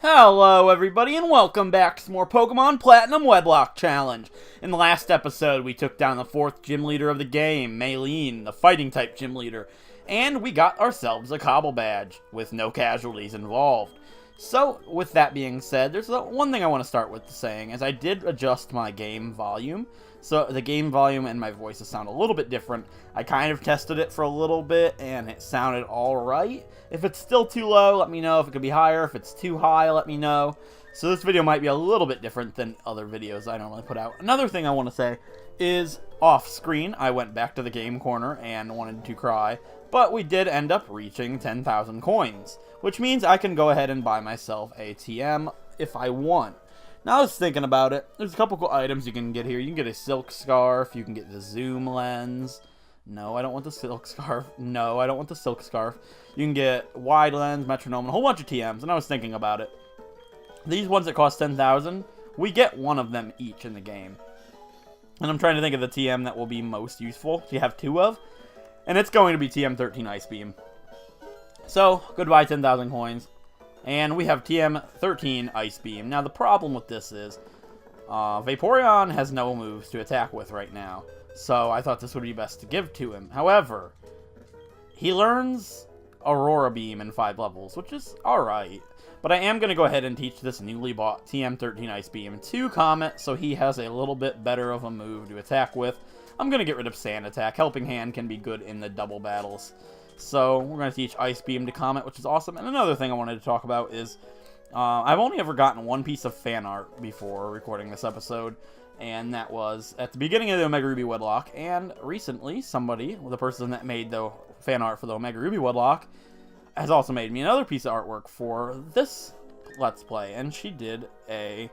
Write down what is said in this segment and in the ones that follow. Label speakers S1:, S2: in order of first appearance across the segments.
S1: Hello everybody and welcome back to some more Pokemon Platinum Wedlocke Challenge. In the last episode we took down the 4th gym leader of the game, Maylene, the fighting type gym leader, and we got ourselves a Cobble badge with no casualties involved. So with that being said, there's one thing I want to start with saying is I did adjust my game volume. So the game volume and my voices sound a little bit different. I kind of tested it for a little bit and it sounded alright. If it's still too low, let me know. If it could be higher, if it's too high, let me know. So this video might be a little bit different than other videos I normally put out. Another thing I want to say is off screen, I went back to the game corner and wanted to cry. But we did end up reaching 10,000 coins, which means I can go ahead and buy myself a TM if I want. Now I was thinking about it. There's a couple cool items you can get here. You can get a silk scarf. You can get the zoom lens. No, I don't want the silk scarf. No, I don't want the silk scarf. You can get wide lens, metronome, and a whole bunch of TMs. And I was thinking about it. These ones that cost 10,000, we get one of them each in the game. And I'm trying to think of the TM that will be most useful to have 2 of. And it's going to be TM13 Ice Beam. So, goodbye 10,000 coins. And we have TM13 Ice Beam. Now, the problem with this is Vaporeon has no moves to attack with right now. So, I thought this would be best to give to him. However, he learns Aurora Beam in 5 levels, which is alright. But I am going to go ahead and teach this newly bought TM13 Ice Beam to Comet, so he has a little bit better of a move to attack with. I'm going to get rid of Sand Attack. Helping Hand can be good in the double battles. So, we're going to teach Ice Beam to Comet, which is awesome. And another thing I wanted to talk about is, I've only ever gotten one piece of fan art before recording this episode, and that was at the beginning of the Omega Ruby Wedlocke, and recently, somebody, the person that made the fan art for the Omega Ruby Wedlocke, has also made me another piece of artwork for this Let's Play, and she did a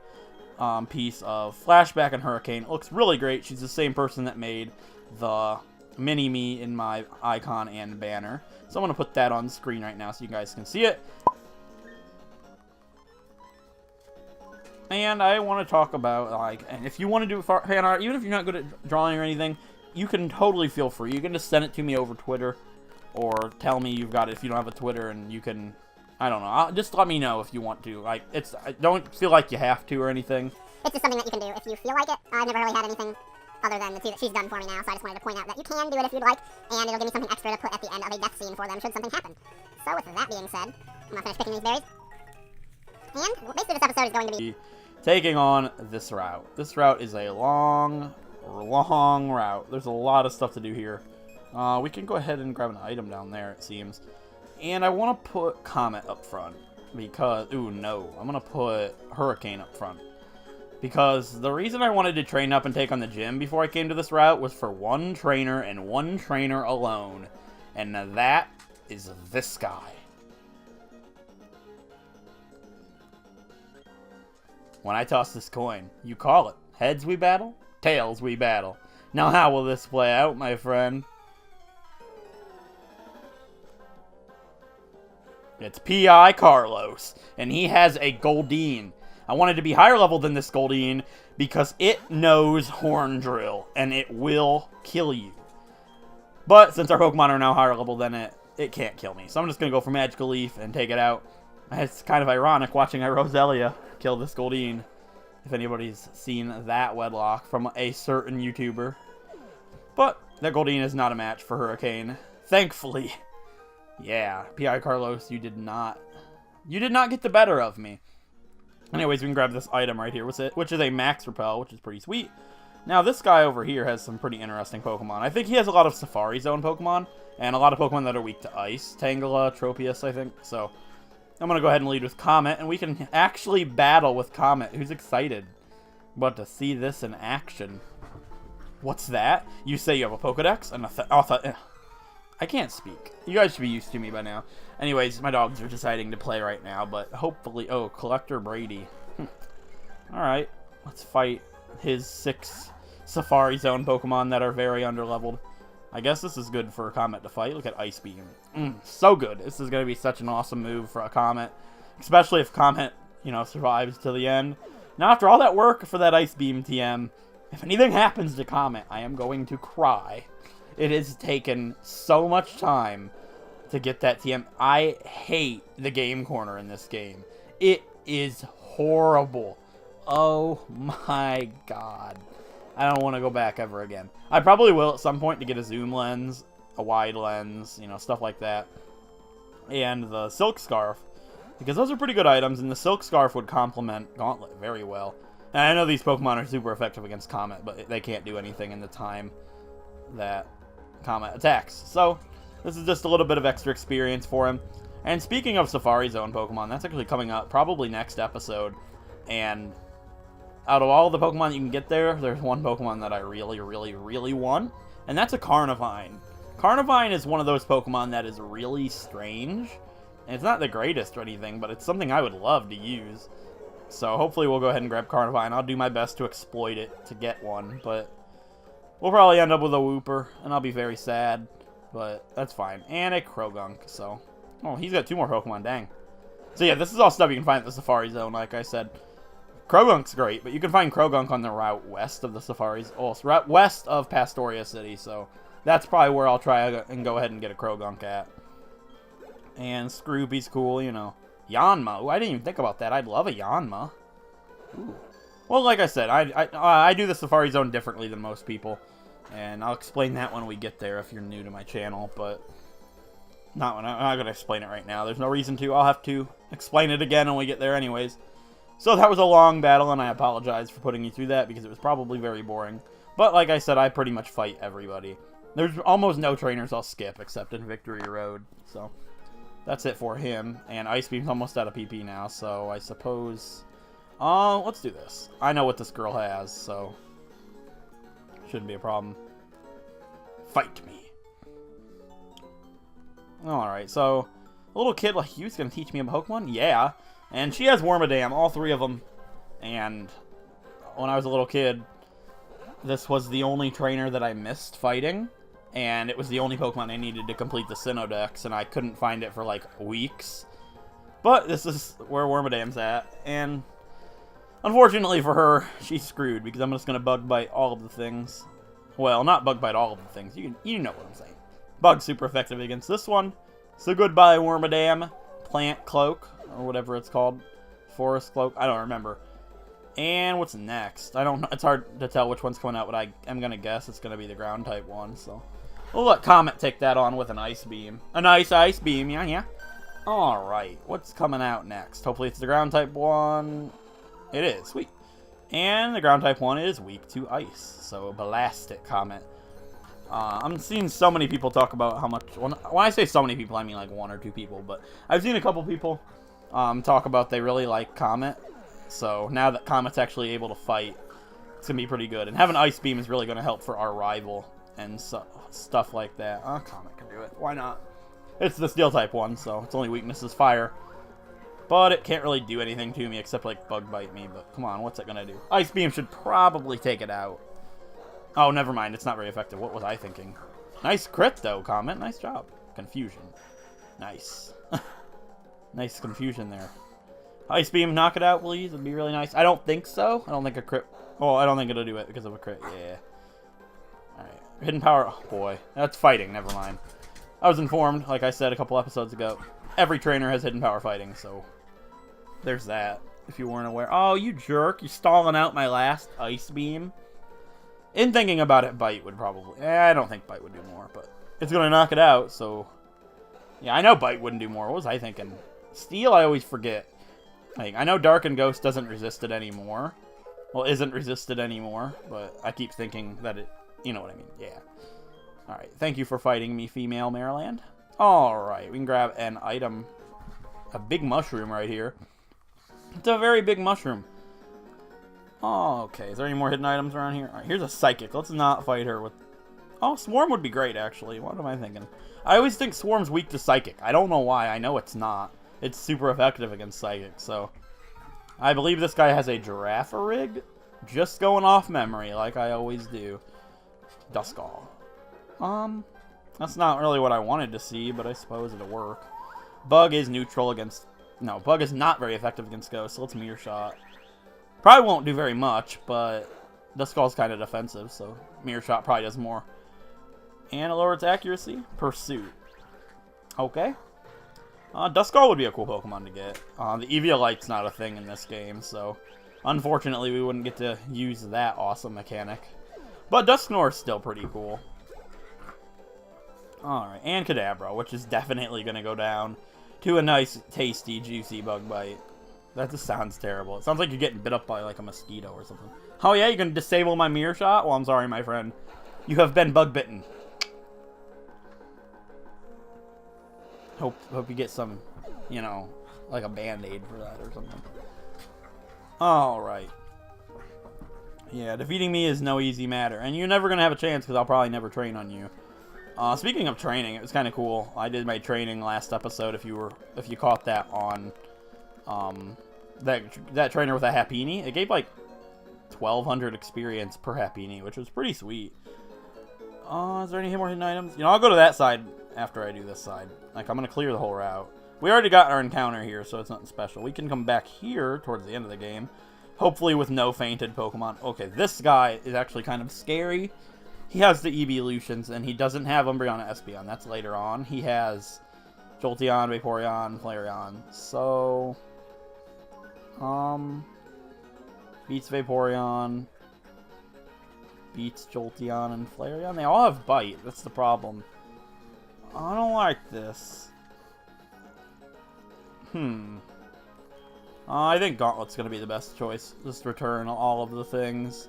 S1: piece of Flashback and Hurricane. It looks really great. She's the same person that made the mini-me in my icon and banner. So I'm going to put that on screen right now so you guys can see it. And I want to talk about, and if you want to do fan art, even if you're not good at drawing or anything, you can totally feel free. You can just send it to me over Twitter, or tell me you've got it if you don't have a Twitter, and you can, I don't know, just let me know if you want to. Don't feel like you have to or anything.
S2: It's just something that you can do if you feel like it. I've never really had anything other than the 2 that she's done for me now, so I just wanted to point out that you can do it if you'd like, and it'll give me something extra to put at the end of a death scene for them should something happen. So with that being said, I'm gonna finish picking these berries. And basically this episode is going to be
S1: taking on this route. This route is a long route. There's a lot of stuff to do here. We can go ahead and grab an item down there, it seems. And I want to put Comet up front, because, ooh, no. I'm going to put Hurricane up front. Because the reason I wanted to train up and take on the gym before I came to this route was for one trainer and one trainer alone. And that is this guy. When I toss this coin, you call it. Heads we battle, tails we battle. Now how will this play out, my friend? It's P.I. Carlos, and he has a Goldeen. I wanted to be higher level than this Goldeen because it knows Horn Drill, and it will kill you. But since our Pokemon are now higher level than it, it can't kill me. So I'm just going to go for Magical Leaf and take it out. It's kind of ironic watching a Roselia kill this Goldeen, if anybody's seen that Wedlocke from a certain YouTuber. But that Goldeen is not a match for Hurricane, thankfully. Yeah, P.I. Carlos, you did not get the better of me. Anyways, we can grab this item right here, which is a Max Repel, which is pretty sweet. Now, this guy over here has some pretty interesting Pokemon. I think he has a lot of Safari Zone Pokemon, and a lot of Pokemon that are weak to Ice. Tangela, Tropius, I think. So, I'm going to go ahead and lead with Comet, and we can actually battle with Comet. Who's excited? But to see this in action. What's that? You say you have a Pokedex? And I can't speak. You guys should be used to me by now. Anyways, my dogs are deciding to play right now, but hopefully... Oh, Collector Brady. Alright, let's fight his 6 Safari Zone Pokemon that are very underleveled. I guess this is good for a Comet to fight. Look at Ice Beam. So good. This is going to be such an awesome move for a Comet. Especially if Comet, survives to the end. Now, after all that work for that Ice Beam TM, if anything happens to Comet, I am going to cry. It has taken so much time to get that TM. I hate the game corner in this game. It is horrible. Oh my god. I don't want to go back ever again. I probably will at some point to get a zoom lens, a wide lens, you know, stuff like that. And the silk scarf, because those are pretty good items, and the silk scarf would complement Gauntlet very well. And I know these Pokemon are super effective against Comet, but they can't do anything in the time that Comet attacks. So, this is just a little bit of extra experience for him. And speaking of Safari Zone Pokemon, that's actually coming up probably next episode. And out of all the Pokemon you can get there, there's one Pokemon that I really, really, really want, and that's a Carnivine. Carnivine is one of those Pokemon that is really strange. And it's not the greatest or anything, but it's something I would love to use. So hopefully we'll go ahead and grab Carnivine. I'll do my best to exploit it to get one, but we'll probably end up with a Wooper, and I'll be very sad, but that's fine. And a Krogunk, so... Oh, he's got 2 more Pokemon, dang. So yeah, this is all stuff you can find at the Safari Zone, like I said. Krogunk's great, but you can find Krogunk on the route west of the Safaris, route west of Pastoria City, so that's probably where I'll try and go ahead and get a Krogunk at. And Scroopy's cool, you know. Yanma. Ooh, I didn't even think about that. I'd love a Yanma. Ooh. Well, like I said, I do the Safari Zone differently than most people, and I'll explain that when we get there if you're new to my channel, but I'm not going to explain it right now. There's no reason to. I'll have to explain it again when we get there anyways. So that was a long battle, and I apologize for putting you through that because it was probably very boring. But like I said, I pretty much fight everybody. There's almost no trainers I'll skip except in Victory Road, so that's it for him. And Ice Beam's almost out of PP now, so I suppose... let's do this. I know what this girl has, so... shouldn't be a problem. Fight me. Alright, so... a little kid like you's gonna teach me a Pokemon? Yeah. And she has Wormadam, all 3 of them. And when I was a little kid, this was the only trainer that I missed fighting. And it was the only Pokemon I needed to complete the Sinnoh Dex, and I couldn't find it for, like, weeks. But this is where Wormadam's at, and unfortunately for her, she's screwed, because I'm just going to Bug Bite all of the things. Well, not Bug Bite all of the things, you know what I'm saying. Bug's super effective against this one, so goodbye Wormadam. Plant Cloak, or whatever it's called. Forest Cloak, I don't remember. And what's next? I don't know, it's hard to tell which one's coming out, but I'm going to guess it's going to be the ground type one, so... we'll let Comet take that on with an Ice Beam. A nice Ice Beam, yeah. Alright, what's coming out next? Hopefully it's the ground type one. It is, sweet. And the ground type one is weak to ice, so blast it, Comet. I'm seeing so many people talk about how much... when I say so many people, I mean like 1 or 2 people, but I've seen a couple people talk about they really like Comet. So now that Comet's actually able to fight, it's going to be pretty good. And having Ice Beam is really going to help for our rival and stuff like that. Comet can do it. Why not? It's the Steel type one, so its only weakness is fire. But it can't really do anything to me except like Bug Bite me. But come on, what's it going to do? Ice Beam should probably take it out. Oh, never mind. It's not very effective. What was I thinking? Nice crit, though, Comet. Nice job. Confusion. Nice. Nice confusion there. Ice Beam, knock it out, please. It'd be really nice. I don't think so. I don't think a crit... oh, I don't think it'll do it because of a crit. Yeah. Alright. Hidden Power... oh, boy. That's fighting. Never mind. I was informed, like I said a couple episodes ago. Every trainer has Hidden Power fighting, so... there's that, if you weren't aware. Oh, you jerk. You're stalling out my last Ice Beam. In thinking about it, Bite would probably... I don't think Bite would do more, but... it's going to knock it out, so... yeah, I know Bite wouldn't do more. What was I thinking? Steel, I always forget. Like, I know Dark and Ghost doesn't resist it anymore. Well, isn't resisted anymore, but I keep thinking that it... you know what I mean. Yeah. Alright, thank you for fighting me, female Maryland. Alright, we can grab an item. A big mushroom right here. It's a very big mushroom. Oh, okay. Is there any more hidden items around here? Alright, here's a Psychic. Let's not fight her with... oh, Swarm would be great, actually. What am I thinking? I always think Swarm's weak to Psychic. I don't know why. I know it's not. It's super effective against Psychic, so... I believe this guy has a Girafarig. Just going off memory, like I always do. Duskull. That's not really what I wanted to see, but I suppose it'll work. Bug is neutral against... no, Bug is not very effective against Ghost, so let's Mirror Shot. Probably won't do very much, but Duskull's kind of defensive, so Mirror Shot probably does more. And it lowers its accuracy. Pursuit. Okay. Duskull would be a cool Pokemon to get. The Eviolite's not a thing in this game, so unfortunately we wouldn't get to use that awesome mechanic. But Dusknoir's still pretty cool. Alright, and Kadabra, which is definitely going to go down to a nice, tasty, juicy bug bite. That just sounds terrible. It sounds like you're getting bit up by, like, a mosquito or something. Oh yeah, you can disable my mirror shot? Well, I'm sorry, my friend. You have been bug bitten. Hope you get some, you know, like a band-aid for that or something. Alright. Yeah, defeating me is no easy matter. And you're never going to have a chance because I'll probably never train on you. Speaking of training, it was kind of cool. I did my training last episode if you caught that on that trainer with a Happiny. It gave like 1,200 experience per Happiny, which was pretty sweet. Is there any more hidden items? You know, I'll go to that side after I do this side. Like, I'm going to clear the whole route. We already got our encounter here, so it's nothing special. We can come back here towards the end of the game. Hopefully with no fainted Pokemon. Okay, this guy is actually kind of scary. He has the Evolutions, and he doesn't have Umbreon and Espeon. That's later on. He has Jolteon, Vaporeon, Flareon. So, beats Vaporeon, beats Jolteon and Flareon. They all have Bite. That's the problem. I don't like this. I think Gauntlet's going to be the best choice. Just return all of the things.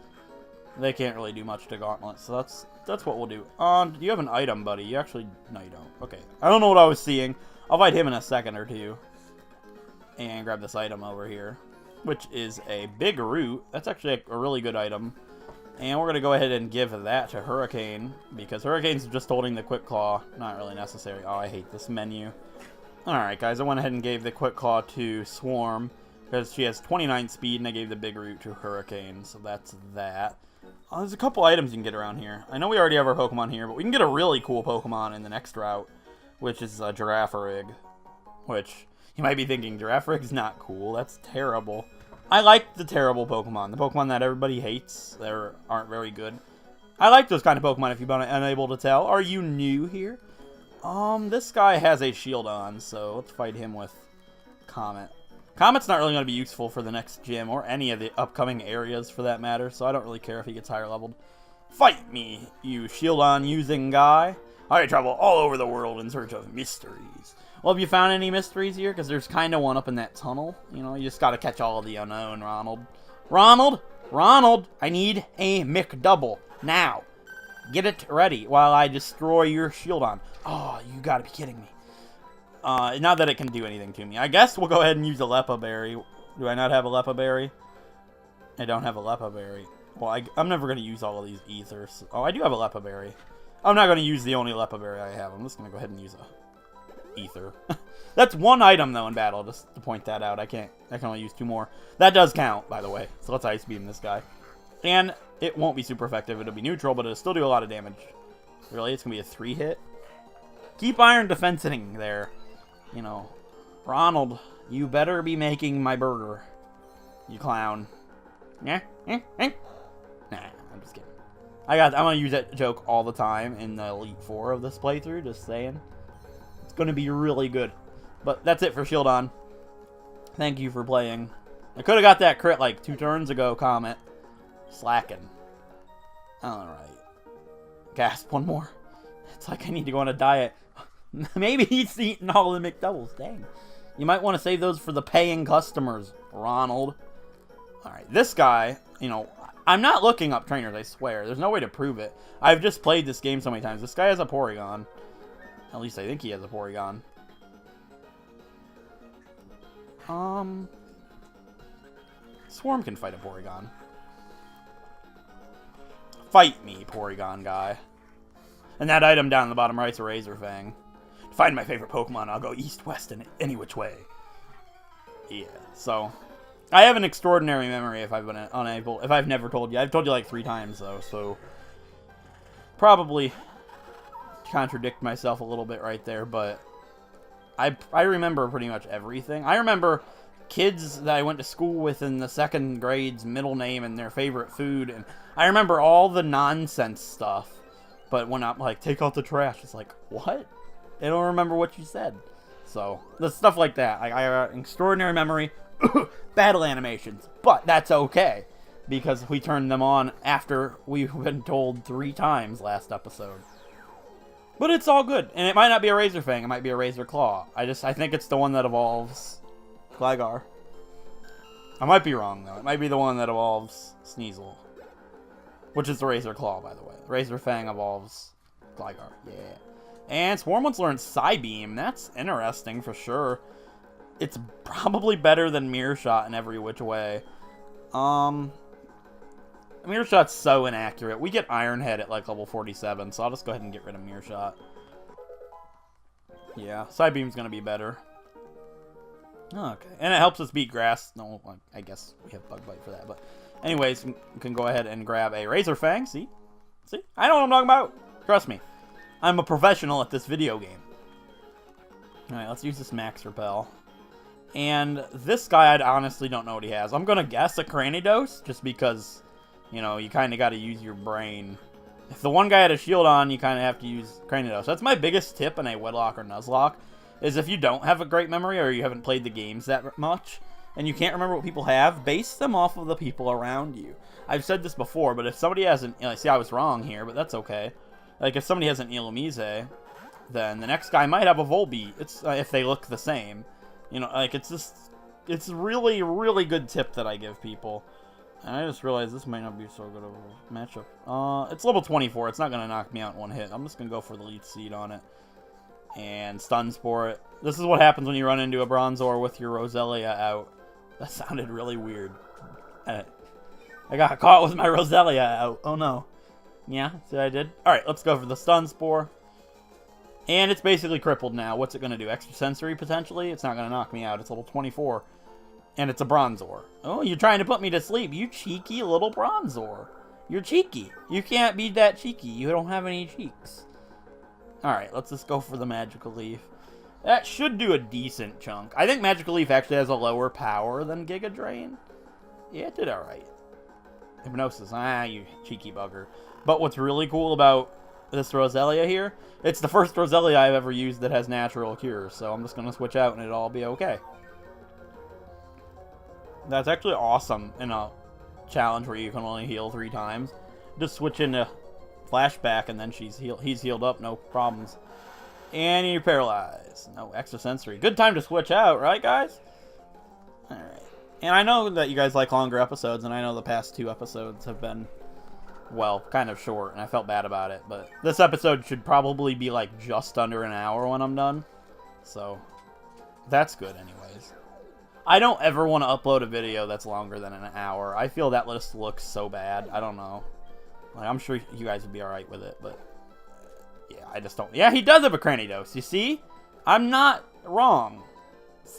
S1: They can't really do much to Gauntlet, so that's what we'll do. Do you have an item, buddy? You actually... No, you don't. Okay. I don't know what I was seeing. I'll fight him in a second or two. And grab this item over here, which is a big root. That's actually a really good item. And we're going to go ahead and give that to Hurricane, because Hurricane's just holding the Quick Claw. Not really necessary. Oh, I hate this menu. Alright, guys. I went ahead and gave the Quick Claw to Swarm, because she has 29 speed, and I gave the big root to Hurricane. So that's that. There's a couple items you can get around here. I know we already have our Pokemon here, but we can get a really cool Pokemon in the next route, which is a Girafarig. Which, you might be thinking, Giraffarig's not cool. That's terrible. I like the terrible Pokemon. The Pokemon that everybody hates. They aren't very good. I like those kind of Pokemon, if you've been unable to tell. Are you new here? This guy has a shield on, so let's fight him with Comet. Comet's not really going to be useful for the next gym, or any of the upcoming areas for that matter, so I don't really care if he gets higher leveled. Fight me, you shield-on using guy. I travel all over the world in search of mysteries. Well, have you found any mysteries here? Because there's kind of one up in that tunnel. You know, you just got to catch all of the unknown, Ronald. Ronald, I need a McDouble. Now. Get it ready while I destroy your shield-on. Oh, you got to be kidding me. Not that it can do anything to me. I guess we'll go ahead and use a Lepa Berry. Do I not have a Lepa Berry? I don't have a Lepa Berry. Well, I'm never going to use all of these ethers. Oh, I do have a Lepa Berry. I'm not going to use the only Lepa Berry I have. I'm just going to go ahead and use a ether. That's one item, though, in battle, just to point that out. I can only use 2 more. That does count, by the way. So let's Ice Beam this guy. And it won't be super effective. It'll be neutral, but it'll still do a lot of damage. Really? It's going to be a 3-hit? Keep Iron Defensing there. You know, Ronald, you better be making my burger, you clown. Nah, I'm just kidding. I'm gonna use that joke all the time in the Elite Four of this playthrough. Just saying, it's gonna be really good. But that's it for Shieldon. Thank you for playing. I could have got that crit like 2 turns ago. Comet, slacking. All right, gasp one more. It's like I need to go on a diet. Maybe he's eating all the McDoubles. Dang. You might want to save those for the paying customers, Ronald. Alright, this guy, you know, I'm not looking up trainers, I swear. There's no way to prove it. I've just played this game so many times. This guy has a Porygon. At least I think he has a Porygon. Swarm can fight a Porygon. Fight me, Porygon guy. And that item down in the bottom right's a Razor Fang. To find my favorite Pokemon, I'll go east, west, and any which way. Yeah, so I have an extraordinary memory if I've been unable, if I've never told you. I've told you like 3 times though, so probably contradict myself a little bit right there, but I remember pretty much everything. I remember kids that I went to school with in the 2nd grade's middle name and their favorite food, and I remember all the nonsense stuff. But when I'm like, take out the trash, it's like, what? I don't remember what you said. So, the stuff like that. I got extraordinary memory, battle animations, but that's okay. Because we turned them on after we've been told 3 times last episode. But it's all good. And it might not be a Razor Fang, it might be a Razor Claw. I think it's the one that evolves Gligar. I might be wrong, though. It might be the one that evolves Sneasel. Which is the Razor Claw, by the way. Razor Fang evolves Gligar. Yeah. And Swarmwood's learned Psybeam. That's interesting for sure. It's probably better than Mirror Shot in every which way. Mirror Shot's so inaccurate. We get Iron Head at like level 47, so I'll just go ahead and get rid of Mirror Shot. Yeah, Psybeam's gonna be better. Okay, and it helps us beat Grass. No, I guess we have Bug Bite for that, but anyways, we can go ahead and grab a Razor Fang. See? I know what I'm talking about. Trust me. I'm a professional at this video game. Alright, let's use this Max Repel. And this guy, I honestly don't know what he has. I'm gonna guess a Cranidos, just because... You know, you kind of got to use your brain. If the one guy had a shield on, you kind of have to use Cranidos. That's my biggest tip in a Wedlocke or Nuzlocke, is if you don't have a great memory or you haven't played the games that much, and you can't remember what people have, base them off of the people around you. I've said this before, but if somebody has an... see, I was wrong here, but that's okay. Like, if somebody has an Illumise, then the next guy might have a Volbeat. It's if they look the same. You know, like, it's just... It's really, really good tip that I give people. And I just realized this might not be so good of a matchup. It's level 24. It's not going to knock me out in one hit. I'm just going to go for the Leech Seed on it. And Stun Spore it. This is what happens when you run into a Bronzor with your Roselia out. That sounded really weird. I got caught with my Roselia out. Oh no. Yeah, see what I did? Alright, let's go for the Stun Spore. And it's basically crippled now. What's it going to do? Extra Sensory, potentially? It's not going to knock me out. It's level 24. And it's a Bronzor. Oh, you're trying to put me to sleep. You cheeky little Bronzor. You're cheeky. You can't be that cheeky. You don't have any cheeks. Alright, let's just go for the Magical Leaf. That should do a decent chunk. I think Magical Leaf actually has a lower power than Giga Drain. Yeah, it did alright. Hypnosis. You cheeky bugger. But what's really cool about this Roselia here, it's the first Roselia I've ever used that has natural cure. So I'm just going to switch out and it'll all be okay. That's actually awesome in a challenge where you can only heal 3 times. Just switch into Flashback and then he's healed up, no problems. And you're paralyzed. No extra sensory. Good time to switch out, right guys? Alright. And I know that you guys like longer episodes, and I know the past 2 episodes have been, well, kind of short, and I felt bad about it. But this episode should probably be like just under an hour when I'm done. So, that's good anyways. I don't ever want to upload a video that's longer than an hour. I feel that list looks so bad. I don't know. Like, I'm sure you guys would be alright with it, but... Yeah, I just don't... Yeah, he does have a Cranidos, you see? I'm not wrong.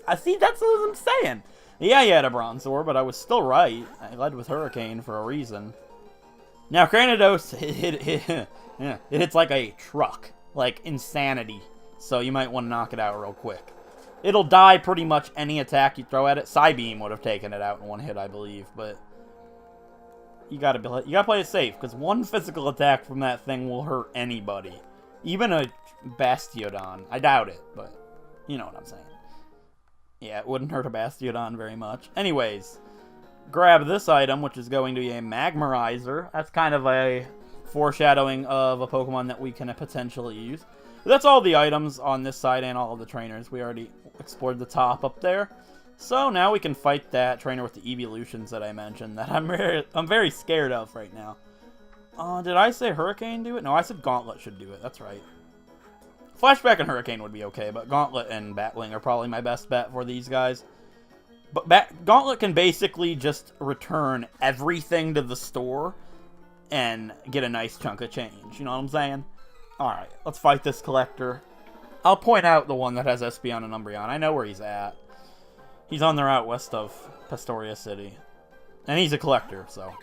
S1: I see, that's what I'm saying. Yeah, he had a Bronzor, but I was still right. I led with Hurricane for a reason. Now, Cranidos, it hits like a truck. Like, insanity. So you might want to knock it out real quick. It'll die pretty much any attack you throw at it. Psybeam would have taken it out in 1 hit, I believe, but you gotta play it safe, because 1 physical attack from that thing will hurt anybody. Even a Bastiodon. I doubt it, but you know what I'm saying. Yeah, it wouldn't hurt a Bastiodon very much. Anyways, grab this item, which is going to be a Magmarizer. That's kind of a foreshadowing of a Pokemon that we can potentially use. But that's all the items on this side and all of the trainers. We already explored the top up there. So now we can fight that trainer with the evolutions that I mentioned that I'm very scared of right now. Did I say Hurricane do it? No, I said Gauntlet should do it. That's right. Flashback and Hurricane would be okay, but Gauntlet and Batwing are probably my best bet for these guys. But Gauntlet can basically just return everything to the store and get a nice chunk of change. You know what I'm saying? Alright, let's fight this collector. I'll point out the one that has Espeon and Umbreon. I know where he's at. He's on the route west of Pastoria City. And he's a collector, so...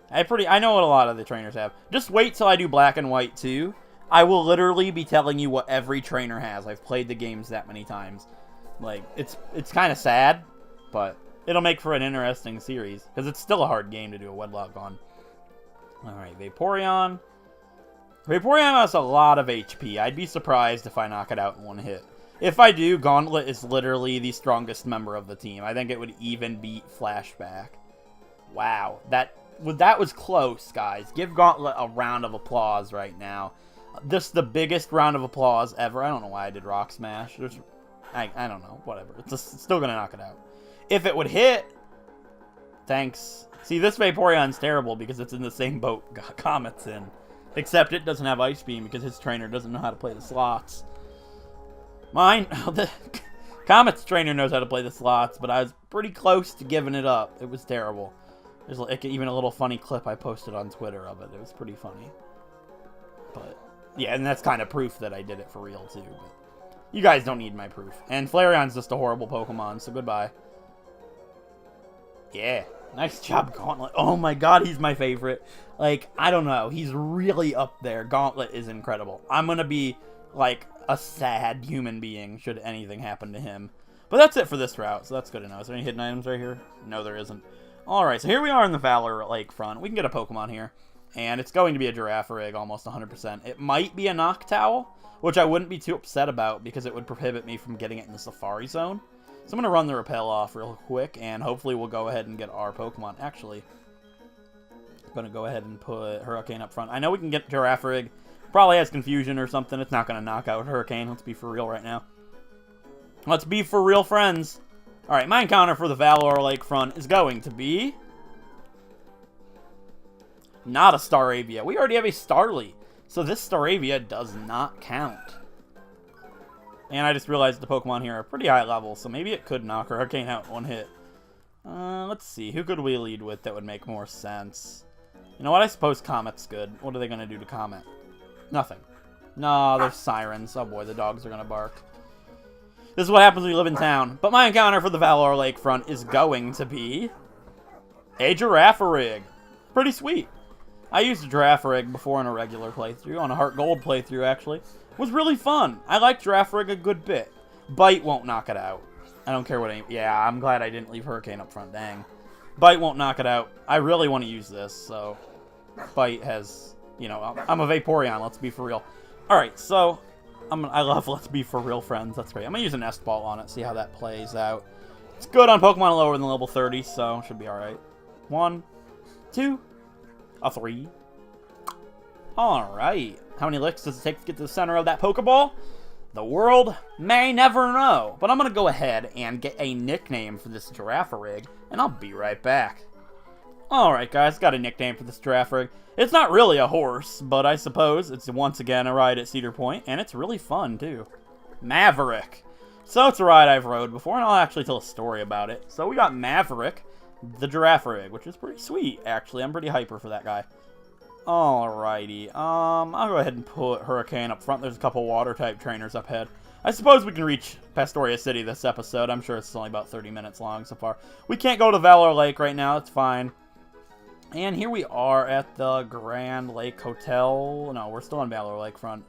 S1: I know what a lot of the trainers have. Just wait till I do Black and White too. I will literally be telling you what every trainer has. I've played the games that many times. Like, it's kind of sad, but it'll make for an interesting series. Because it's still a hard game to do a Wedlocke on. Alright, Vaporeon. Vaporeon has a lot of HP. I'd be surprised if I knock it out in 1 hit. If I do, Gauntlet is literally the strongest member of the team. I think it would even beat Flashback. Wow, that was close, guys. Give Gauntlet a round of applause right now. This is the biggest round of applause ever. I don't know why I did Rock Smash. I don't know. Whatever. It's still going to knock it out. If it would hit... Thanks. See, this Vaporeon's terrible because it's in the same boat Comet's in. Except it doesn't have Ice Beam because his trainer doesn't know how to play the slots. The Comet's trainer knows how to play the slots, but I was pretty close to giving it up. It was terrible. There's like even a little funny clip I posted on Twitter of it. It was pretty funny. But, yeah, and that's kind of proof that I did it for real, too. But you guys don't need my proof. And Flareon's just a horrible Pokemon, so goodbye. Yeah, nice job, Gauntlet. Oh my god, he's my favorite. Like, I don't know. He's really up there. Gauntlet is incredible. I'm going to be, like, a sad human being should anything happen to him. But that's it for this route, so that's good to know. Is there any hidden items right here? No, there isn't. Alright, so here we are in the Valor Lakefront. We can get a Pokemon here. And it's going to be a Girafarig, almost 100%. It might be a Noctowl, which I wouldn't be too upset about because it would prohibit me from getting it in the Safari Zone. So I'm going to run the Repel off real quick, and hopefully we'll go ahead and get our Pokemon. Actually, I'm going to go ahead and put Hurricane up front. I know we can get Girafarig. Probably has Confusion or something. It's not going to knock out Hurricane. Let's be for real right now. Let's be for real, friends. Alright, my encounter for the Valor Lakefront is going to be... not a Staravia. We already have a Starly. So this Staravia does not count. And I just realized the Pokemon here are pretty high level, so maybe it could knock Hurricane out in one hit. Let's see. Who could we lead with that would make more sense? You know what? I suppose Comet's good. What are they going to do to Comet? Nothing. No, there's sirens. Oh boy, the dogs are going to bark. This is what happens when you live in town. But my encounter for the Valor Lakefront is going to be... a Girafarig. Pretty sweet. I used a Girafarig before in a regular playthrough, on a Heart Gold playthrough, actually. It was really fun. I liked Girafarig a good bit. Bite won't knock it out. I don't care what any... yeah, I'm glad I didn't leave Hurricane up front, dang. Bite won't knock it out. I really want to use this, so... Bite has... you know, I'm a Vaporeon, let's be for real. Alright, so... I love Let's Be For Real, friends. That's great. I'm going to use an Nest-Ball on it, see how that plays out. It's good on Pokemon lower than level 30, so should be alright. 1, 2, a 3. Alright. How many licks does it take to get to the center of that Pokeball? The world may never know. But I'm going to go ahead and get a nickname for this Girafarig, and I'll be right back. Alright guys, got a nickname for this Girafarig. It's not really a horse, but I suppose it's once again a ride at Cedar Point, and it's really fun too. Maverick. So it's a ride I've rode before, and I'll actually tell a story about it. So we got Maverick, the Girafarig, which is pretty sweet, actually. I'm pretty hyper for that guy. Alrighty, I'll go ahead and put Hurricane up front. There's a couple water-type trainers up ahead. I suppose we can reach Pastoria City this episode. I'm sure it's only about 30 minutes long so far. We can't go to Valor Lake right now, it's fine. And here we are at the Grand Lake Hotel. No, we're still on Valor Lakefront.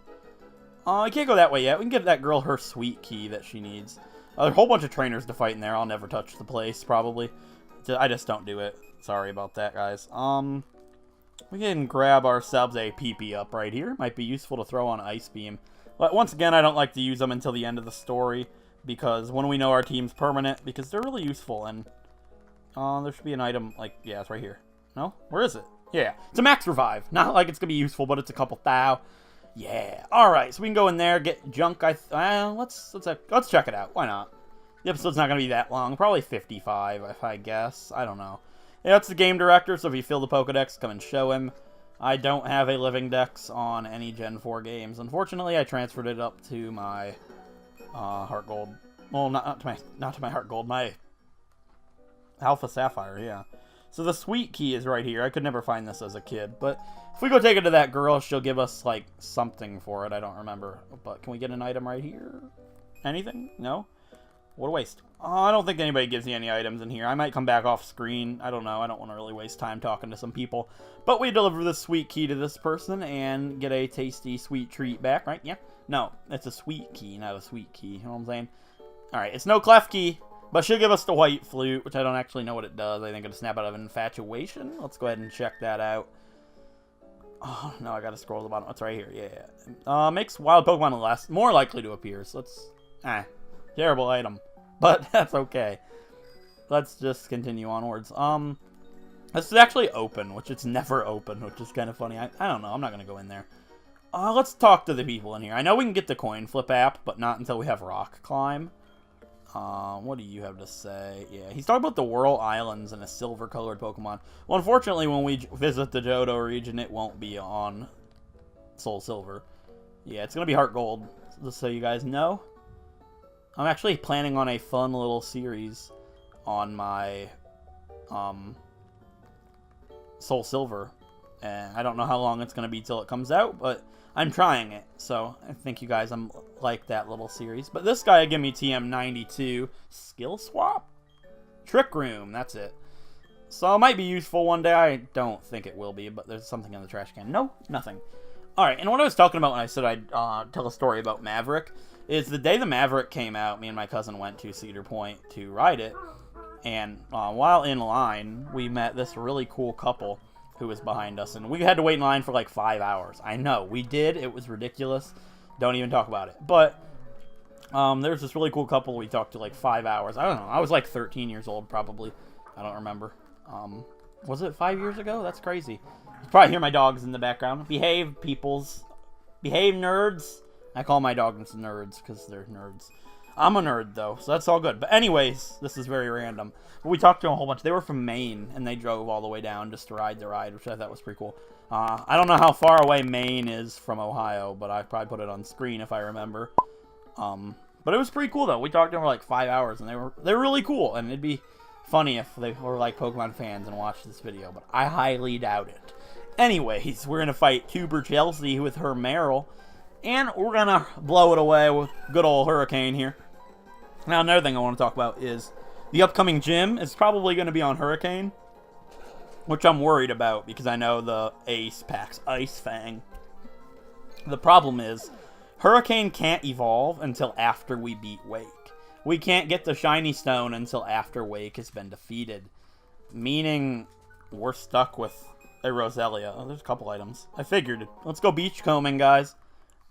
S1: I can't go that way yet. We can give that girl her sweet key that she needs. There's a whole bunch of trainers to fight in there. I'll never touch the place, probably. I just don't do it. Sorry about that, guys. We can grab ourselves a PP up right here. Might be useful to throw on Ice Beam. But once again, I don't like to use them until the end of the story. Because when we know our team's permanent, because they're really useful. And there should be an item, like, yeah, it's right here. No? Where is it? Yeah, it's a max revive. Not like it's going to be useful, but it's a couple thou. Yeah. Alright, so we can go in there, get junk. Let's check it out. Why not? The episode's not going to be that long. Probably 55, if I guess. I don't know. Yeah, that's the game director, so if you feel the Pokedex, come and show him. I don't have a living dex on any Gen 4 games. Unfortunately, I transferred it up to my Heart Gold. Well, not to my Heart Gold, my Alpha Sapphire, yeah. So the sweet key is right here. I could never find this as a kid, but if we go take it to that girl, she'll give us, like, something for it. I don't remember. But can we get an item right here? Anything? No? What a waste. Oh, I don't think anybody gives me any items in here. I might come back off screen. I don't know. I don't want to really waste time talking to some people. But we deliver this sweet key to this person and get a tasty sweet treat back, right? Yeah? No, it's a sweet key, not a sweet key. You know what I'm saying? Alright, it's no clef key. But she'll give us the white flute, which I don't actually know what it does. I think it'll snap out of infatuation. Let's go ahead and check that out. Oh, no, I gotta scroll to the bottom. It's right here, yeah. Makes wild Pokemon less, more likely to appear. So let's Terrible item. But that's okay. Let's just continue onwards. This is actually open, which it's never open, which is kind of funny. I don't know. I'm not going to go in there. Let's talk to the people in here. I know we can get the coin flip app, but not until we have rock climb. What do you have to say? Yeah, he's talking about the Whirl Islands and a silver-colored Pokemon. Well, unfortunately, when we visit the Johto region, it won't be on Soul Silver. Yeah, it's going to be Heart Gold, just so you guys know. I'm actually planning on a fun little series on my Soul Silver. And I don't know how long it's going to be till it comes out, but I'm trying it. So I think you guys like that little series. But this guy give me TM92. Skill Swap? Trick Room, that's it. So it might be useful one day. I don't think it will be, but there's something in the trash can. No, nothing. Alright, and what I was talking about when I said I'd tell a story about Maverick is the day the Maverick came out, me and my cousin went to Cedar Point to ride it. And while in line, we met this really cool couple who was behind us. And we had to wait in line for like 5 hours. I know, we did. It was ridiculous. Don't even talk about it. But there's this really cool couple we talked to like 5 hours. I don't know. I was like 13 years old probably. I don't remember. Was it 5 years ago? That's crazy. You probably hear my dogs in the background. Behave, peoples. Behave, nerds. I call my dogs nerds because they're nerds. I'm a nerd, though, so that's all good. But anyways, this is very random. We talked to them a whole bunch. They were from Maine, and they drove all the way down just to ride the ride, which I thought was pretty cool. I don't know how far away Maine is from Ohio, but I probably put it on screen if I remember. But it was pretty cool, though. We talked to them for like 5 hours, and they were really cool. And it'd be funny if they were like Pokemon fans and watched this video, but I highly doubt it. Anyways, we're going to fight Tuber Chelsea with her Meryl, and we're going to blow it away with good old Hurricane here. Now, another thing I want to talk about is the upcoming gym is probably going to be on Hurricane, which I'm worried about because I know the Ace packs Ice Fang. The problem is, Hurricane can't evolve until after we beat Wake. We can't get the Shiny Stone until after Wake has been defeated, meaning we're stuck with a Roselia. Oh, there's a couple items. I figured. Let's go beachcombing, guys.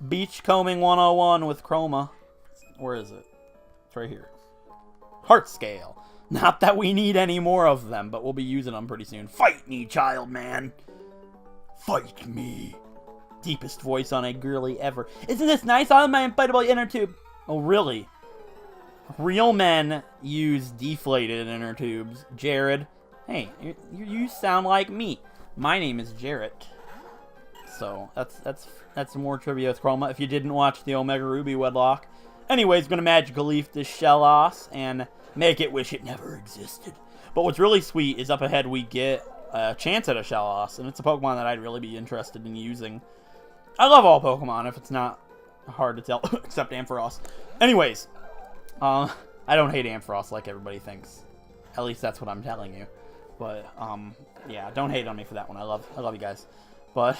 S1: Beachcombing 101 with Kroma. Where is it? Right here. Heart Scale. Not that we need any more of them, but we'll be using them pretty soon. Fight me, child man. Fight me. Deepest voice on a girly ever. Isn't this nice? I'm my inflatable inner tube. Oh, really? Real men use deflated inner tubes. Jared. Hey, you sound like me. My name is Jarrett. So, that's more trivia with Kroma. If you didn't watch the Omega Ruby Wedlocke. Anyways, gonna Magical Leaf this Shellos and make it wish it never existed. But what's really sweet is up ahead we get a chance at a Shellos, and it's a Pokemon that I'd really be interested in using. I love all Pokemon, if it's not hard to tell, except Ampharos. Anyways, I don't hate Ampharos like everybody thinks. At least that's what I'm telling you. But, yeah, don't hate on me for that one. I love you guys. But,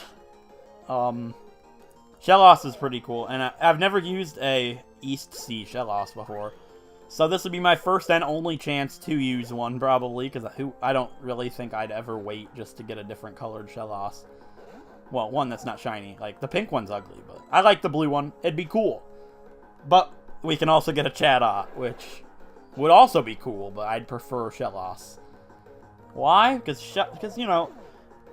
S1: Shellos is pretty cool, and I've never used a East Sea Shellos before. So this would be my first and only chance to use one, probably, because I don't really think I'd ever wait just to get a different colored Shellos. Well, one that's not shiny. Like, the pink one's ugly, but I like the blue one. It'd be cool. But we can also get a Chatot, which would also be cool, but I'd prefer Shellos. Why? Because, you know,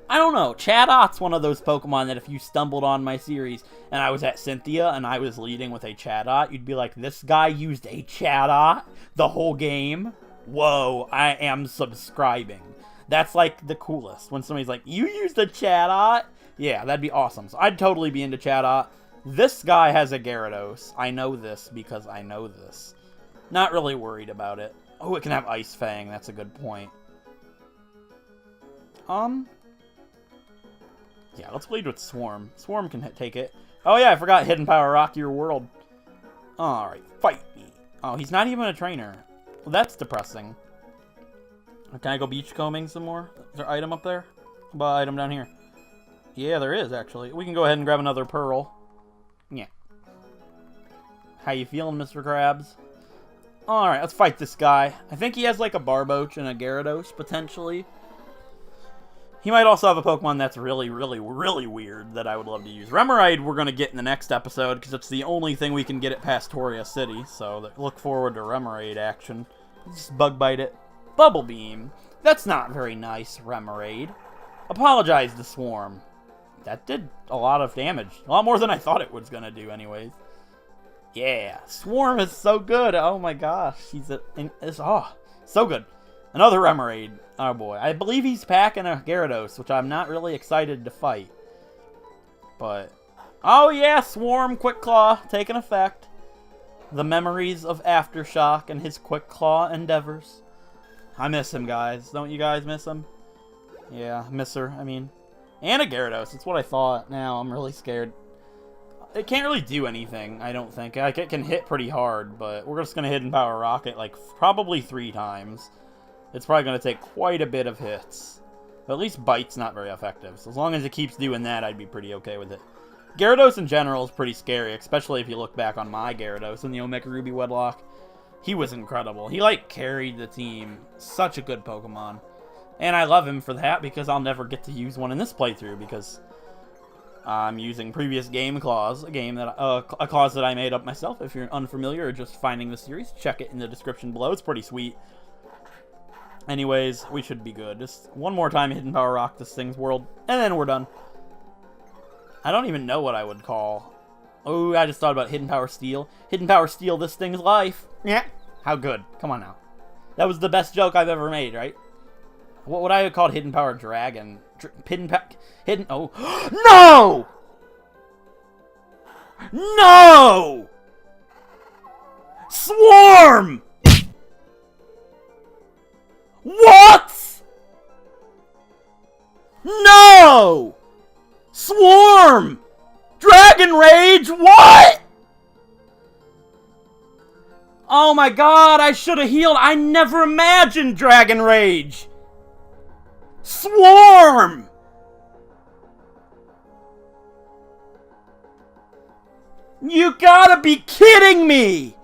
S1: I don't know. Chatot's one of those Pokemon that if you stumbled on my series and I was at Cynthia and I was leading with a Chatot, you'd be like, this guy used a Chatot the whole game? Whoa, I am subscribing. That's like the coolest. When somebody's like, you used a Chatot? Yeah, that'd be awesome. So I'd totally be into Chatot. This guy has a Gyarados. I know this because I know this. Not really worried about it. Oh, it can have Ice Fang. That's a good point. Yeah, let's lead with Swarm. Swarm can take it. Oh yeah, I forgot Hidden Power Rock Your World. Alright, fight me. Oh, he's not even a trainer. Well, that's depressing. Can I go beachcombing some more? Is there an item up there? How about an item down here? Yeah, there is, actually. We can go ahead and grab another Pearl. Yeah. How you feeling, Mr. Krabs? Alright, let's fight this guy. I think he has like a Barboach and a Gyarados, potentially. He might also have a Pokemon that's really, really, really weird that I would love to use. Remoraid we're going to get in the next episode, because it's the only thing we can get at Pastoria City, so look forward to Remoraid action. Just Bug Bite it. Bubble Beam. That's not very nice, Remoraid. Apologize to Swarm. That did a lot of damage. A lot more than I thought it was going to do anyways. Yeah, Swarm is so good. Oh my gosh, so good. Another Remoraid. Oh boy, I believe he's packing a Gyarados, which I'm not really excited to fight. But, oh yeah, Swarm, Quick Claw, taking effect. The memories of Aftershock and his Quick Claw endeavors. I miss him, guys. Don't you guys miss him? Yeah, miss her, I mean. And a Gyarados, that's what I thought. Now, I'm really scared. It can't really do anything, I don't think. Like, it can hit pretty hard, but we're just going to Hidden Power Rocket, like, probably 3 times. It's probably going to take quite a bit of hits. But at least Bite's not very effective. So as long as it keeps doing that, I'd be pretty okay with it. Gyarados in general is pretty scary, especially if you look back on my Gyarados in the Omega Ruby Wedlocke. He was incredible. He, like, carried the team. Such a good Pokemon. And I love him for that, because I'll never get to use one in this playthrough, because I'm using previous game clause, a clause that I made up myself. If you're unfamiliar or just finding the series, check it in the description below. It's pretty sweet. Anyways, we should be good. Just one more time Hidden Power Rock this thing's world, and then we're done. I don't even know what I would call. Oh, I just thought about Hidden Power Steel. Hidden Power Steel this thing's life. Yeah. How good. Come on now. That was the best joke I've ever made, right? What would I have called Hidden Power Dragon? Oh. No! No! Swarm! What? No! Swarm! Dragon Rage? What? Oh my god, I should have healed. I never imagined Dragon Rage. Swarm! You gotta be kidding me!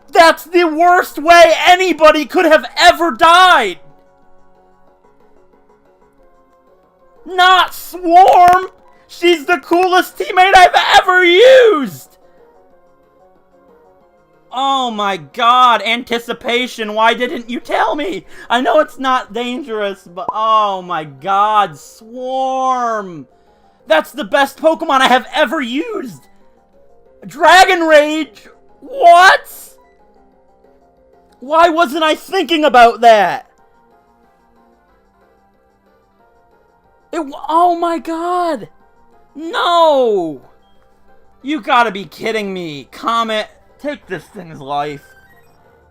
S1: That's the worst way anybody could have ever died! Not Swarm! She's the coolest teammate I've ever used! Oh my god, anticipation, why didn't you tell me? I know it's not dangerous, but oh my god, Swarm! That's the best Pokemon I have ever used! Dragon Rage? What? Why wasn't I thinking about that? Oh my god! No! You gotta be kidding me. Comet, take this thing's life.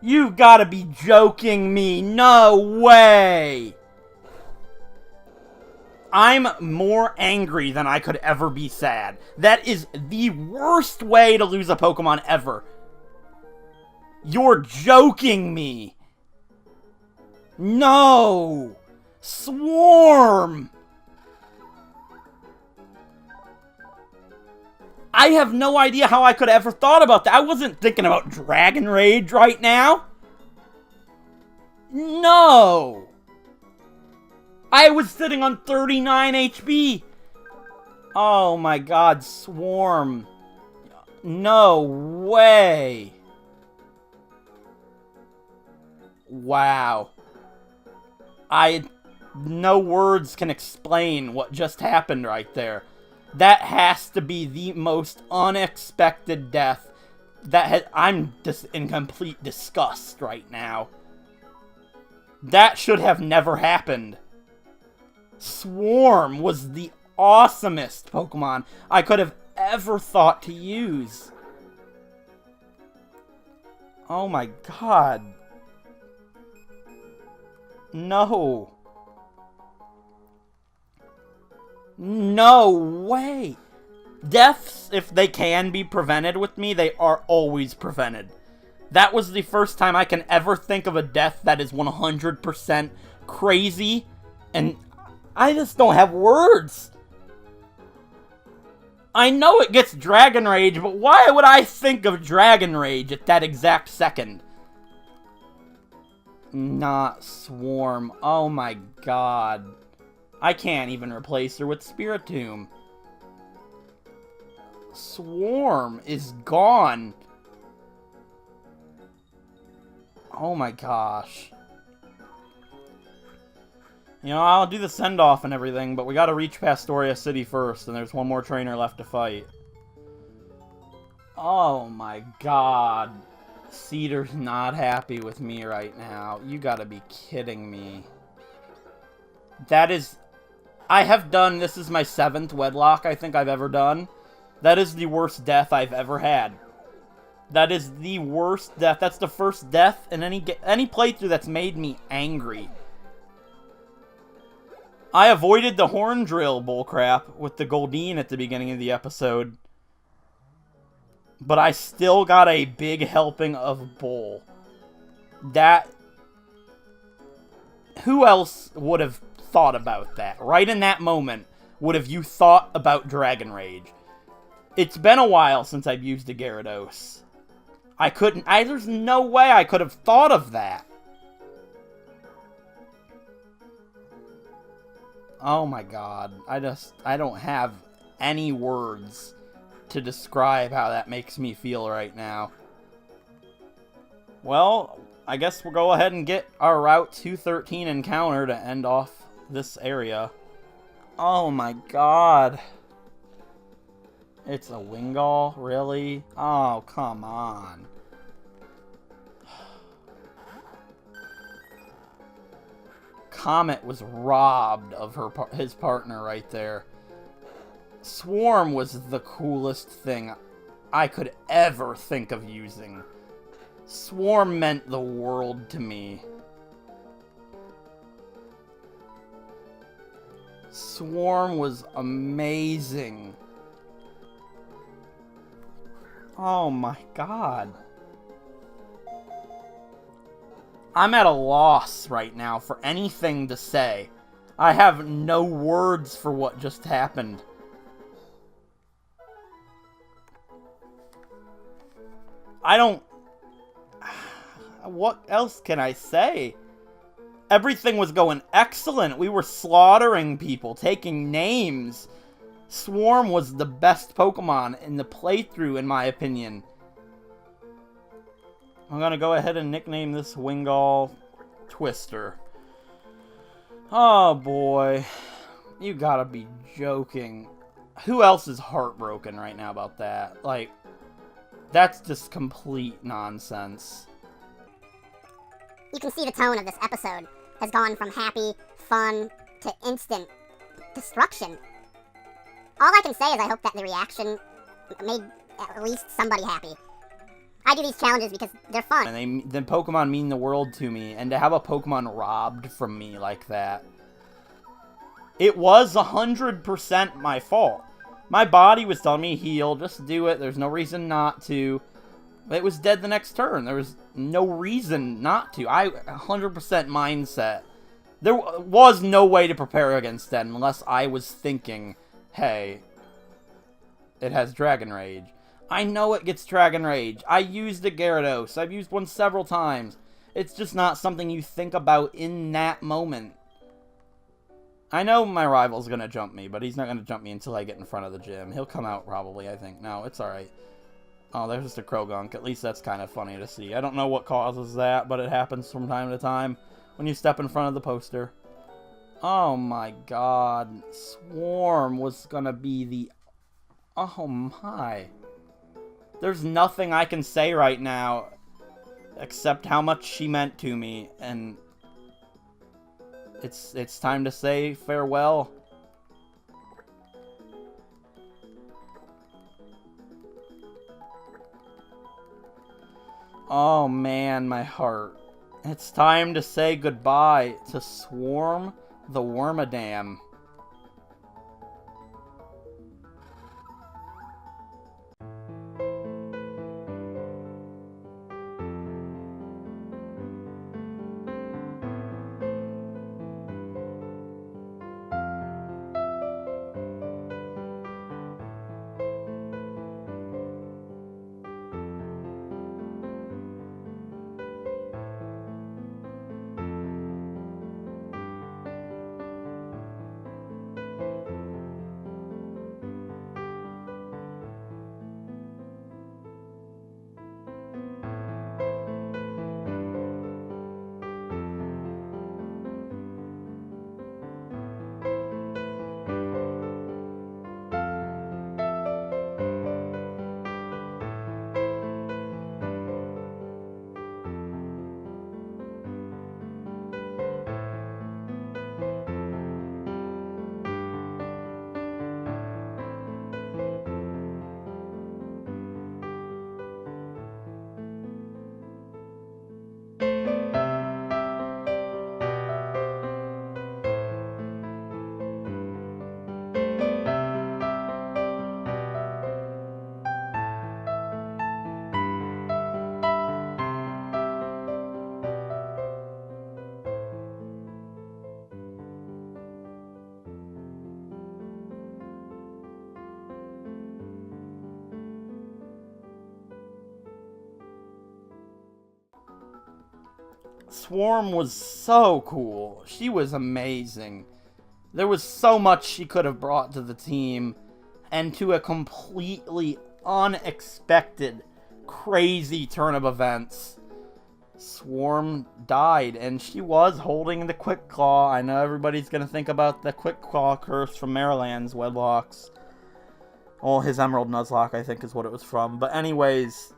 S1: You gotta be joking me. No way! I'm more angry than I could ever be sad. That is the worst way to lose a Pokemon ever. You're joking me. No! Swarm! I have no idea how I could have ever thought about that. I wasn't thinking about Dragon Rage right now. No! I was sitting on 39 HP. Oh my god, Swarm. No way. Wow. No words can explain what just happened right there. That has to be the most unexpected death. I'm just in complete disgust right now. That should have never happened. Swarm was the awesomest Pokemon I could have ever thought to use. Oh my god. No. No way. Deaths, if they can be prevented with me, they are always prevented. That was the first time I can ever think of a death that is 100% crazy, and I just don't have words. I know it gets Dragon Rage, but why would I think of Dragon Rage at that exact second? Not Swarm. Oh my god. I can't even replace her with Spiritomb. Swarm is gone. Oh my gosh. You know, I'll do the send-off and everything, but we gotta reach Pastoria City first, and there's one more trainer left to fight. Oh my god. Cedar's not happy with me right now. You gotta be kidding me. That is... I have done... This is my 7th Wedlocke I think I've ever done. That is the worst death I've ever had. That is the worst death. That's the first death in any playthrough that's made me angry. I avoided the horn drill bullcrap with the Goldeen at the beginning of the episode. But I still got a big helping of bull. That... Who else would have thought about that? Right in that moment, would have you thought about Dragon Rage? It's been a while since I've used a Gyarados. I couldn't... there's no way I could have thought of that. Oh my god. I don't have any words to describe how that makes me feel right now. Well, I guess we'll go ahead and get our Route 213 encounter to end off this area. Oh my god. It's a Wingull? Really? Oh, come on. Comet was robbed of his partner right there. Swarm was the coolest thing I could ever think of using. Swarm meant the world to me. Swarm was amazing. Oh my god. I'm at a loss right now for anything to say. I have no words for what just happened. I don't... What else can I say? Everything was going excellent. We were slaughtering people, taking names. Swarm was the best Pokemon in the playthrough, in my opinion. I'm gonna go ahead and nickname this Wingull Twister. Oh boy. You gotta be joking. Who else is heartbroken right now about that? Like, that's just complete nonsense.
S2: You can see the tone of this episode has gone from happy, fun, to instant destruction. All I can say is I hope that the reaction made at least somebody happy. I do these challenges because they're fun.
S1: And the Pokemon mean the world to me, and to have a Pokemon robbed from me like that, it was 100% my fault. My body was telling me, heal, just do it, there's no reason not to. It was dead the next turn. There was no reason not to. 100% mindset. There was no way to prepare against that unless I was thinking, hey, it has Dragon Rage. I know it gets Dragon Rage. I used a Gyarados. I've used one several times. It's just not something you think about in that moment. I know my rival's going to jump me, but he's not going to jump me until I get in front of the gym. He'll come out probably, I think. No, it's alright. Oh, there's just a Krogunk. At least that's kind of funny to see. I don't know what causes that, but it happens from time to time when you step in front of the poster. Oh my god. Swarm was going to be the... Oh my... There's nothing I can say right now except how much she meant to me, and it's time to say farewell. Oh man, my heart. It's time to say goodbye to Swarm the Wormadam. Swarm was so cool. She was amazing. There was so much she could have brought to the team, and to a completely unexpected, crazy turn of events, Swarm died, and she was holding the Quick Claw. I know everybody's going to think about the Quick Claw curse from Maryland's Wedlocks. Oh, his Emerald Nuzlocke, I think, is what it was from. But anyways,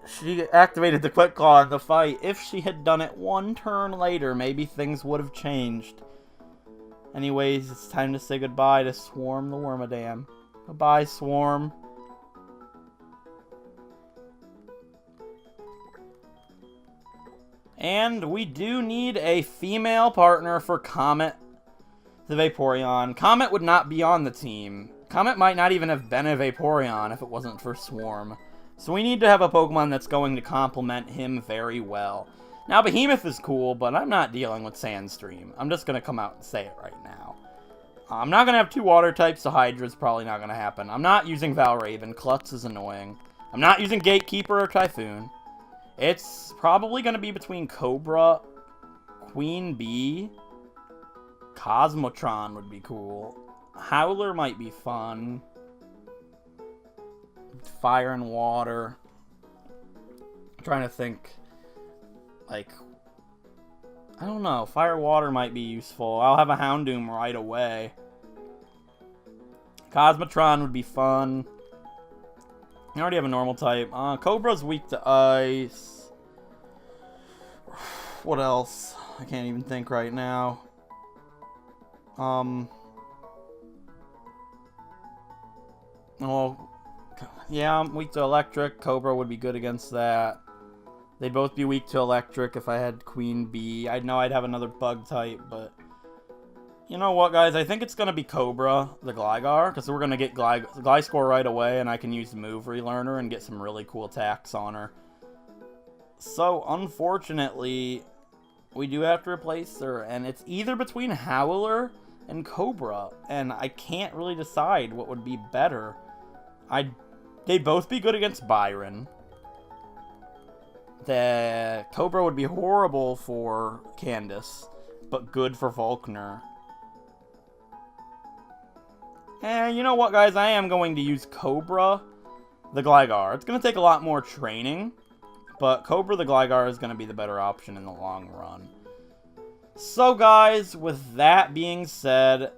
S1: she activated the Quick Claw in the fight. If she had done it one turn later, maybe things would have changed. Anyways, it's time to say goodbye to Swarm the Wormadam. Goodbye, Swarm. And we do need a female partner for Comet the Vaporeon. Comet would not be on the team. Comet might not even have been a Vaporeon if it wasn't for Swarm. So we need to have a Pokemon that's going to complement him very well. Now, Behemoth is cool, but I'm not dealing with Sandstream. I'm just going to come out and say it right now. I'm not going to have 2 water types, so Hydra's probably not going to happen. I'm not using Valraven. Klutz is annoying. I'm not using Gatekeeper or Typhoon. It's probably going to be between Cobra, Queen Bee, Cosmotron would be cool. Howler might be fun. Fire and Water. I'm trying to think. Like, I don't know. Fire Water might be useful. I'll have a Houndoom right away. Cosmotron would be fun. I already have a normal type. Cobra's weak to ice. What else? I can't even think right now. Oh, yeah, I'm weak to electric. Cobra would be good against that. They'd both be weak to electric if I had Queen Bee. I know I'd have another bug type, but you know what, guys? I think it's going to be Cobra, the Gligar, because we're going to get Gliscor right away, and I can use the Move Relearner and get some really cool attacks on her. So, unfortunately, we do have to replace her, and it's either between Howler and Cobra, and I can't really decide what would be better. They'd both be good against Byron. The Cobra would be horrible for Candace, but good for Volkner. And you know what, guys? I am going to use Cobra the Gligar. It's going to take a lot more training, but Cobra the Gligar is going to be the better option in the long run. So, guys, with that being said,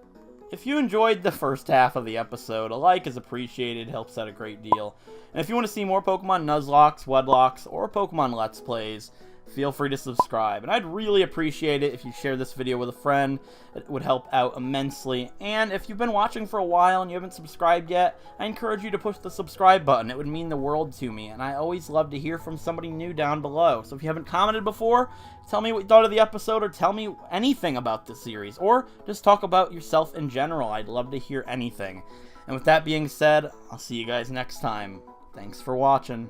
S1: if you enjoyed the first half of the episode, a like is appreciated, helps out a great deal. And if you want to see more Pokemon Nuzlocks, Wedlocks, or Pokemon Let's Plays, feel free to subscribe. And I'd really appreciate it if you share this video with a friend. It would help out immensely. And if you've been watching for a while and you haven't subscribed yet, I encourage you to push the subscribe button. It would mean the world to me. And I always love to hear from somebody new down below. So if you haven't commented before, tell me what you thought of the episode, or tell me anything about the series, or just talk about yourself in general. I'd love to hear anything. And with that being said, I'll see you guys next time. Thanks for watching.